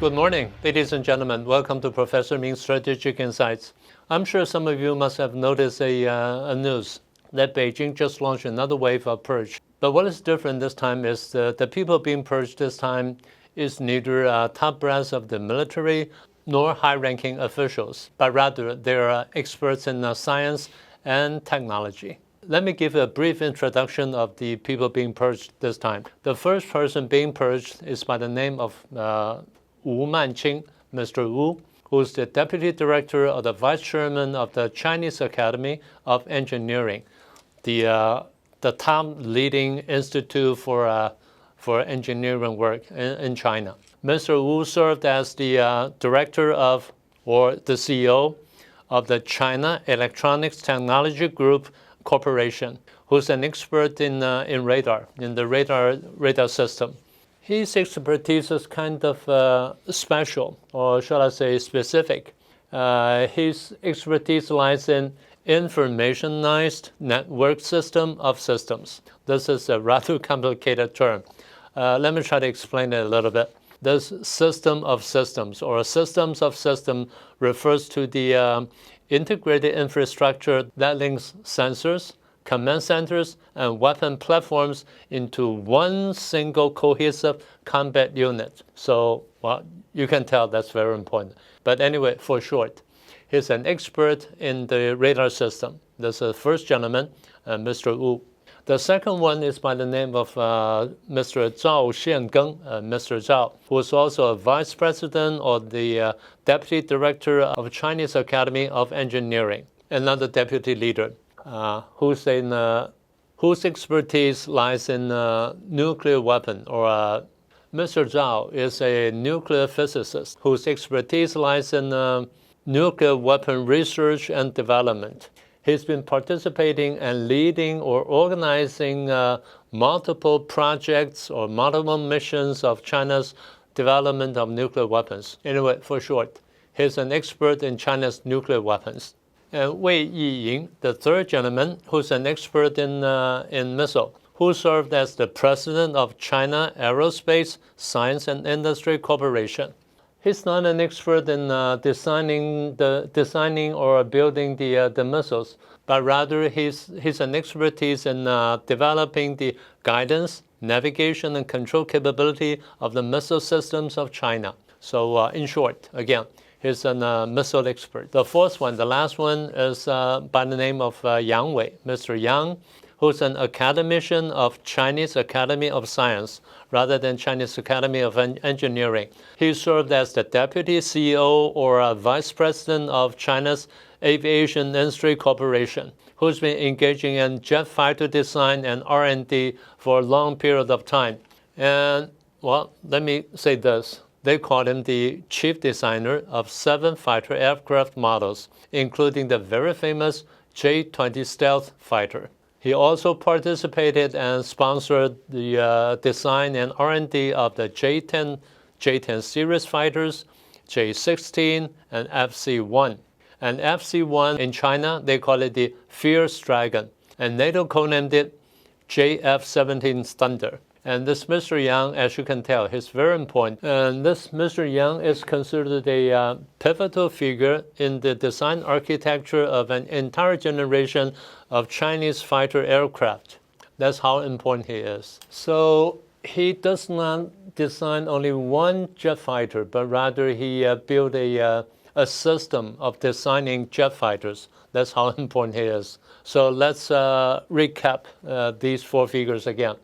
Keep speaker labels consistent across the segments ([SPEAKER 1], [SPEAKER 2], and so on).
[SPEAKER 1] Good morning, ladies and gentlemen. Welcome to Professor Ming's Strategic Insights. I'm sure some of you must have noticed a news that Beijing just launched another wave of purge. But what is different this time is the people being purged this time is neither top brass of the military nor high-ranking officials, but rather they're experts in science and technology. Let me give a brief introduction of the people being purged this time. The first person being purged is by the name of Wu Manqing, Mr. Wu, who is the Deputy Director of the Vice Chairman of the Chinese Academy of Engineering, the top leading institute for engineering work in China. Mr. Wu served as the director of, or the CEO of the China Electronics Technology Group Corporation, who's an expert in radar, in the radar system. His expertise is kind of special, or shall I say specific. His expertise lies in informationized network system of systems. This is a rather complicated term. Let me try to explain it a little bit. This system of systems, or systems of system, refers to the integrated infrastructure that links sensors, command centers, and weapon platforms into one single cohesive combat unit. So, well, you can tell that's very important. But anyway, for short, he's an expert in the radar system. This is the first gentleman, Mr. Wu. The second one is by the name of Mr. Zhao Xiangeng, Mr. Zhao, who is also a vice president or the deputy director of Chinese Academy of Engineering, another deputy leader. Whose expertise lies in nuclear weapon, or Mr. Zhao is a nuclear physicist whose expertise lies in nuclear weapon research and development. He's been participating and leading or organizing multiple projects or multiple missions of China's development of nuclear weapons. Anyway, for short, he's an expert in China's nuclear weapons. Wei Yiying, the third gentleman, who's an expert in missile, who served as the president of China Aerospace Science and Industry Corporation. He's not an expert in designing or building the missiles, but rather he's an expertise in developing the guidance, navigation, and control capability of the missile systems of China. So in short, again, he's a missile expert. The fourth one, the last one, is by the name of Yang Wei, Mr. Yang, who's an academician of Chinese Academy of Science rather than Chinese Academy of Engineering. He served as the deputy CEO or vice president of China's Aviation Industry Corporation, who's been engaging in jet fighter design and R&D for a long period of time. And, well, let me say this. They call him the chief designer of 7 fighter aircraft models, including the very famous J-20 stealth fighter. He also participated and sponsored the design and R&D of the J-10 series fighters, J-16, and FC-1. And FC-1 in China, they call it the Fierce Dragon, and NATO codenamed it JF-17 Thunder. And this Mr. Yang, as you can tell, he's very important. And this Mr. Yang is considered a pivotal figure in the design architecture of an entire generation of Chinese fighter aircraft. That's how important he is. So he does not design only one jet fighter, but rather he built a system of designing jet fighters. That's how important he is. So let's recap these 4 figures again.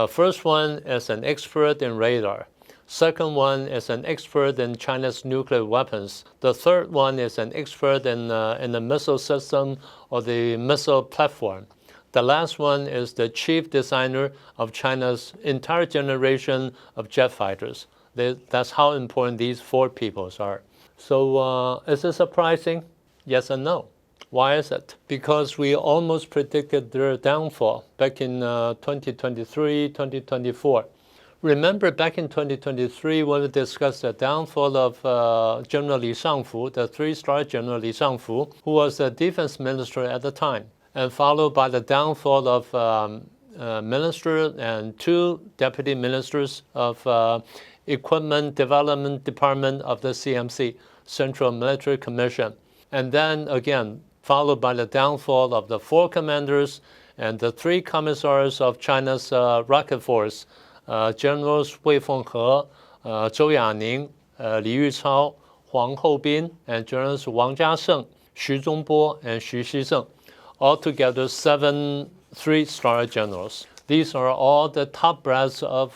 [SPEAKER 1] First one is an expert in radar. Second one is an expert in China's nuclear weapons. The third one is an expert in the missile system or the missile platform. The last one is the chief designer of China's entire generation of jet fighters. That's how important these 4 people are. So is it surprising? Yes and no. Why is it? Because we almost predicted their downfall back in 2023, 2024. Remember back in 2023 when we discussed the downfall of General Li Shangfu, the 3-star General Li Shangfu, who was the defense minister at the time, and followed by the downfall of minister and 2 deputy ministers of Equipment Development Department of the CMC, Central Military Commission. And then again, followed by the downfall of the 4 commanders and the 3 commissars of China's rocket force, Generals Wei Fenghe, Zhou Yaning, Li Yuchao, Huang Houbin, and Generals Wang Jiasheng, Xu Zhongbo, and Xu Xizeng. Altogether 7 3-star generals. These are all the top brass of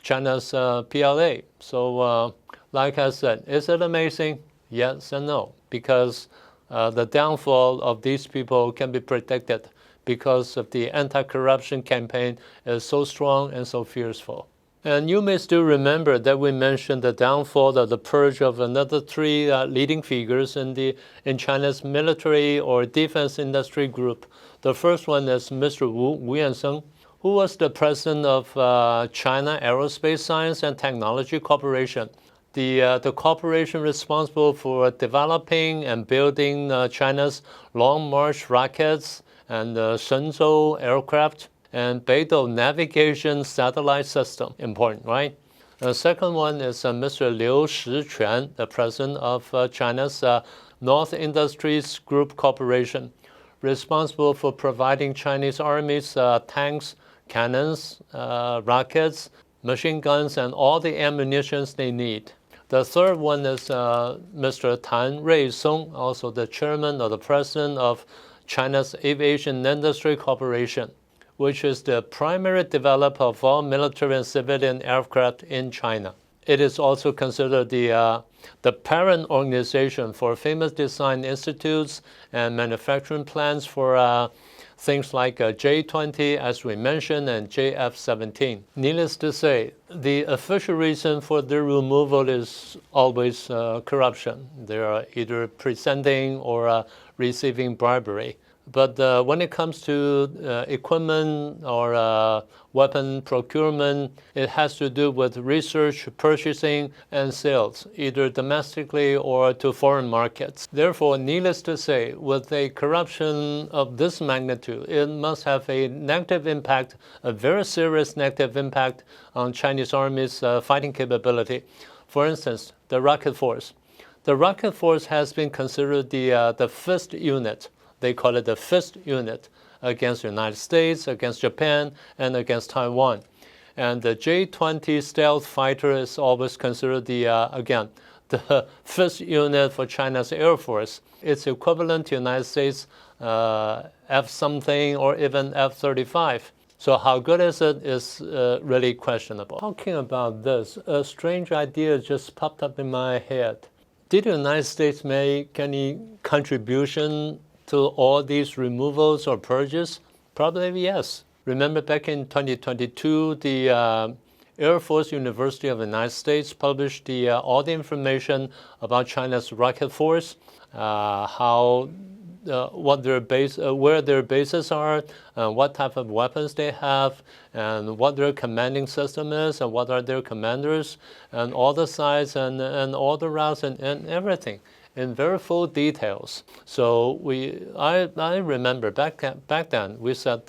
[SPEAKER 1] China's PLA. So like I said, is it amazing? Yes and no, because the downfall of these people can be predicted because of the anti-corruption campaign is so strong and so fierceful. And you may still remember that we mentioned the downfall of the purge of another 3 leading figures in China's military or defense industry group. The first one is Mr. Wu Yansheng, who was the president of China Aerospace Science and Technology Corporation, the corporation responsible for developing and building China's Long March rockets and Shenzhou aircraft and Beidou navigation satellite system. Important, right? The second one is Mr. Liu Shiquan, the president of China's North Industries Group Corporation, responsible for providing Chinese Army's tanks, cannons, rockets, machine guns, and all the ammunitions they need. The third one is Mr. Tan Ruisong, also the chairman or the president of China's Aviation Industry Corporation, which is the primary developer of all military and civilian aircraft in China. It is also considered the parent organization for famous design institutes and manufacturing plants for things like J-20, as we mentioned, and JF-17. Needless to say, the official reason for their removal is always corruption. They are either presenting or receiving bribery. But when it comes to equipment or weapon procurement, it has to do with research, purchasing, and sales, either domestically or to foreign markets. Therefore, needless to say, with a corruption of this magnitude, it must have a negative impact, a very serious negative impact on Chinese Army's fighting capability. For instance, the rocket force. The rocket force has been considered the fifth unit. They call it the fifth unit against the United States, against Japan, and against Taiwan. And the J-20 stealth fighter is always considered again, the fifth unit for China's Air Force. It's equivalent to United States F-something or even F-35. So how good is it is really questionable. Talking about this, a strange idea just popped up in my head. Did the United States make any contribution to all these removals or purges? Probably yes. Remember back in 2022, the Air Force University of the United States published all the information about China's rocket force, what their where their bases are, what type of weapons they have, and what their commanding system is, and what are their commanders, and all the size and all the routes and everything in very full details. So I remember back then we said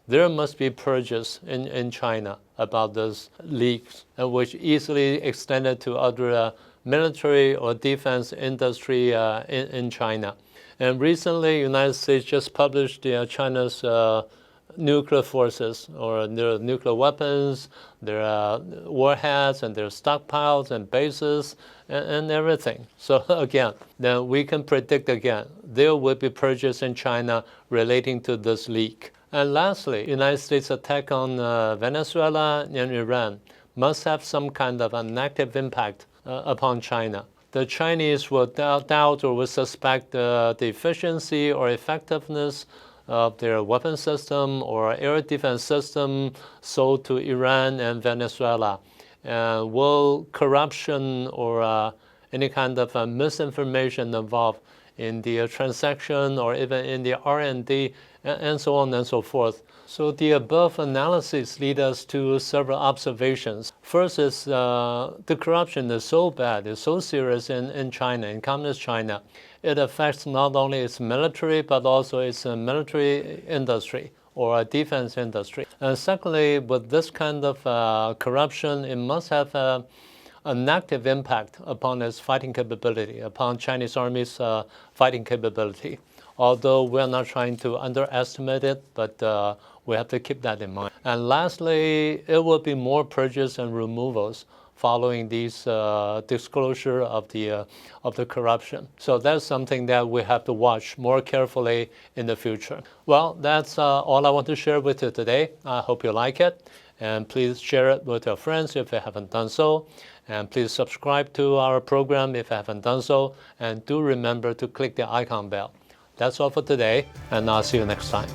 [SPEAKER 1] there must be purges in China about those leaks, which easily extended to other military or defense industry in China. And recently, United States just published China's nuclear forces, or their nuclear weapons, their warheads, and their stockpiles and bases, and everything. So again, then we can predict again, there will be purges in China relating to this leak. And lastly, United States attack on Venezuela and Iran must have some kind of a negative impact upon China. The Chinese will doubt or will suspect the efficiency or effectiveness of their weapon system or air defense system sold to Iran and Venezuela. Will corruption or any kind of misinformation involved in the transaction or even in the R&D and so on and so forth? So the above analysis lead us to several observations. First is the corruption is so bad, it's so serious in China, in Communist China. It affects not only its military, but also its military industry or defense industry. And secondly, with this kind of corruption, it must have a negative impact upon its fighting capability, upon Chinese Army's fighting capability. Although we're not trying to underestimate it, but we have to keep that in mind. And lastly, it will be more purges and removals following these disclosure of the corruption. So that's something that we have to watch more carefully in the future. Well, that's all I want to share with you today. I hope you like it. And please share it with your friends if you haven't done so. And please subscribe to our program if you haven't done so. And do remember to click the icon bell. That's all for today, and I'll see you next time.